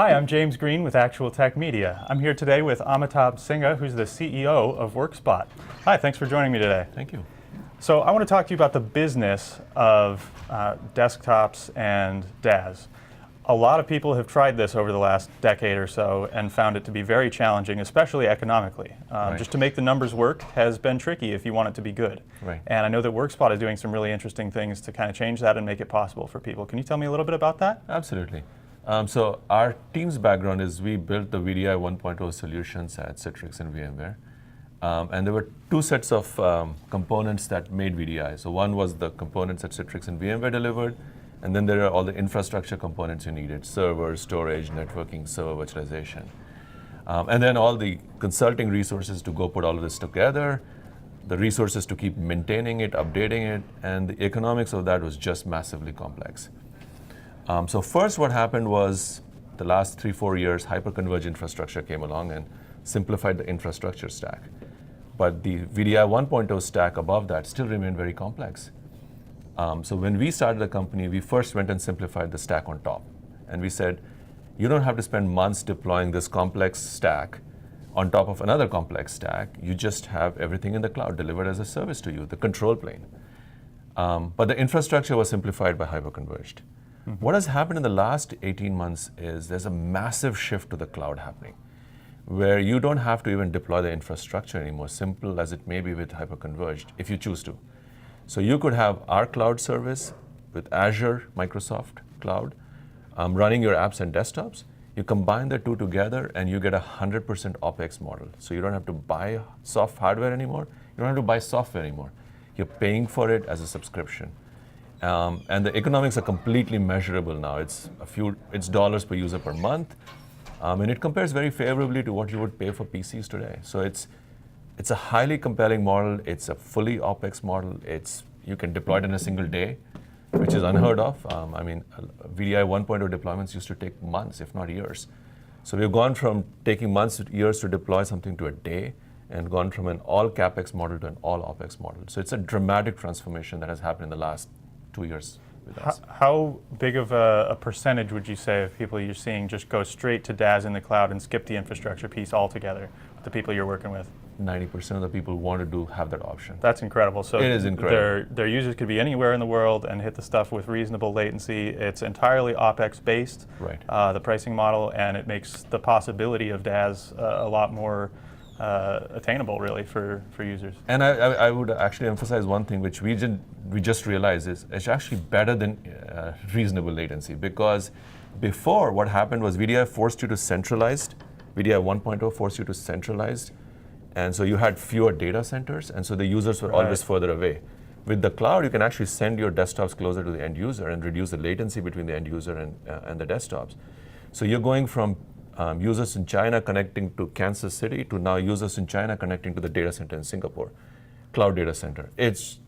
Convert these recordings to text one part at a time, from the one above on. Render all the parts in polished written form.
Hi, I'm James Green with ActualTech Media. I'm here today with Amitabh Sinha, who's the CEO of Workspot. Hi, thanks for joining me today. Thank you. So I want to talk to you about the business of desktops and DaaS. A lot of people have tried this over the last decade or so and found it to be very challenging, especially economically. Right. Just to make the numbers work has been tricky if you want it to be good. Right. And I know that Workspot is doing some really interesting things to kind of change that and make it possible for people. Can you tell me a little bit about that? Absolutely. So our team's background is we built the VDI 1.0 solutions at Citrix and VMware. And there were two sets of components that made VDI. So one was the components that Citrix and VMware delivered, and then there are all the infrastructure components you needed: servers, storage, networking, server virtualization. And then all the consulting resources to go put all of this together, the resources to keep maintaining it, updating it, and the economics of that was just massively complex. So first what happened was, the last 3-4 years, hyperconverged infrastructure came along and simplified the infrastructure stack. But the VDI 1.0 stack above that still remained very complex. So when we started the company, we first went and simplified the stack on top. And we said, you don't have to spend months deploying this complex stack on top of another complex stack. You just have everything in the cloud delivered as a service to you, the control plane. But the infrastructure was simplified by hyperconverged. Mm-hmm. What has happened in the last 18 months is there's a massive shift to the cloud happening, where you don't have to even deploy the infrastructure anymore, simple as it may be with hyperconverged, if you choose to. So you could have our cloud service with Azure, Microsoft Cloud, running your apps and desktops. You combine the two together and you get a 100% OpEx model. So you don't have to buy soft hardware anymore. You don't have to buy software anymore. You're paying for it as a subscription. And the economics are completely measurable now. It's dollars per user per month. And it compares very favorably to what you would pay for PCs today. So it's a highly compelling model. It's a fully OpEx model. You can deploy it in a single day, which is unheard of. VDI 1.0 deployments used to take months, if not years. So we've gone from taking months, years to deploy something to a day, and gone from an all CapEx model to an all OpEx model. So it's a dramatic transformation that has happened in the last 2 years with us. How big of a percentage would you say of people you're seeing just go straight to DaaS in the cloud and skip the infrastructure piece altogether, the people you're working with? 90% of the people want to have that option. That's incredible. So it is incredible. Their users could be anywhere in the world and hit the stuff with reasonable latency. It's entirely OpEx based, right. The pricing model, and it makes the possibility of DaaS a lot more attainable, really, for users. And I would actually emphasize one thing which we just realized is it's actually better than reasonable latency, because before what happened was VDI forced you to centralized. VDI 1.0 forced you to centralized, and so you had fewer data centers, and so the users were always further away. With the cloud, you can actually send your desktops closer to the end user and reduce the latency between the end user and the desktops. So you're going from users in China connecting to Kansas City to now users in China connecting to the data center in Singapore, cloud data center. It's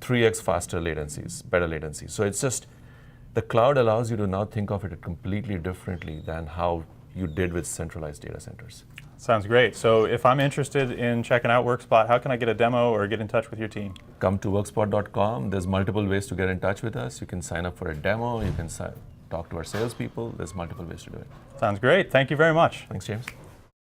3x faster latencies, better latencies. So it's just, the cloud allows you to now think of it completely differently than how you did with centralized data centers. Sounds great. So if I'm interested in checking out Workspot, how can I get a demo or get in touch with your team? Come to workspot.com. There's multiple ways to get in touch with us. You can sign up for a demo. You can talk to our salespeople. There's multiple ways to do it. Sounds great. Thank you very much. Thanks, James.